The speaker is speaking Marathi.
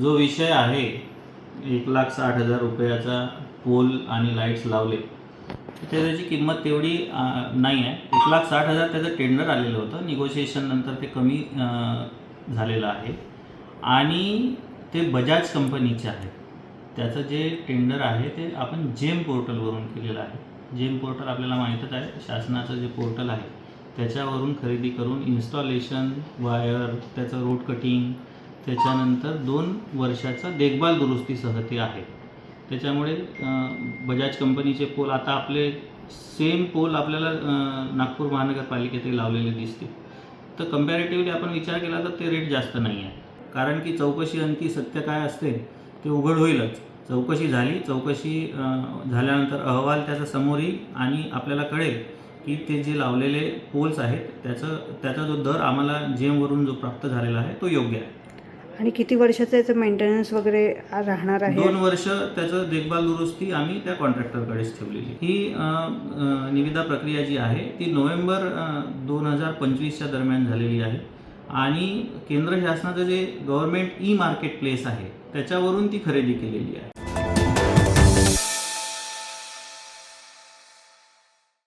जो विषय आहे 1,60,000 रुपयाचा पोल आणि लाईट्स लावले, त्याची किंमत तेवढी नाही आहे. 1,60,000 त्याचं टेंडर आलेलं होतं. निगोशिएशन नंतर ते कमी झालेलं आहे आणि ते बजाज कंपनीचे आहे. त्याचं जे टेंडर आहे ते आपण जेम पोर्टलवरून केलेलं आहे. जेम पोर्टल आपल्याला माहीतच आहे, शासनाचं जे पोर्टल आहे त्याच्यावरून खरेदी करून इन्स्टॉलेशन, वायर, त्याचं रोड कटिंग, त्याच्यानंतर 2 वर्षाचा देखभाल दुरुस्तीसह ते आहे. त्याच्यामुळे बजाज कंपनीचे पोल आता आपले सेम पोल आपल्याला नागपूर महानगरपालिकेतही लावलेले दिसतील. तर कंपॅरेटिव्हली आपण विचार केला तर ते रेट जास्त नाही आहे. कारण की चौकशी अंती सत्य काय असते ते उघड होईलच. चौकशी झाली, चौकशी झाल्यानंतर अहवाल त्याचा समोर येईल आणि आपल्याला कळेल की ते जे लावलेले पोल्स आहेत त्याचा जो दर आम्हाला जेमवरून जो प्राप्त झालेला आहे तो योग्य आहे. आणि किती वर्षाचं याचं मेंटेनन्स वगैरे राहणार आहे? 2 वर्ष त्याचं देखभाल दुरुस्ती आम्ही त्या कॉन्ट्रॅक्टरकडेच ठेवलेली. ही निविदा प्रक्रिया जी आहे ती नोव्हेंबर 2025च्या दरम्यान झालेली आहे आणि केंद्र शासनाचं जे गव्हर्नमेंट ई मार्केट प्लेस आहे त्याच्यावरून ती खरेदी केलेली आहे.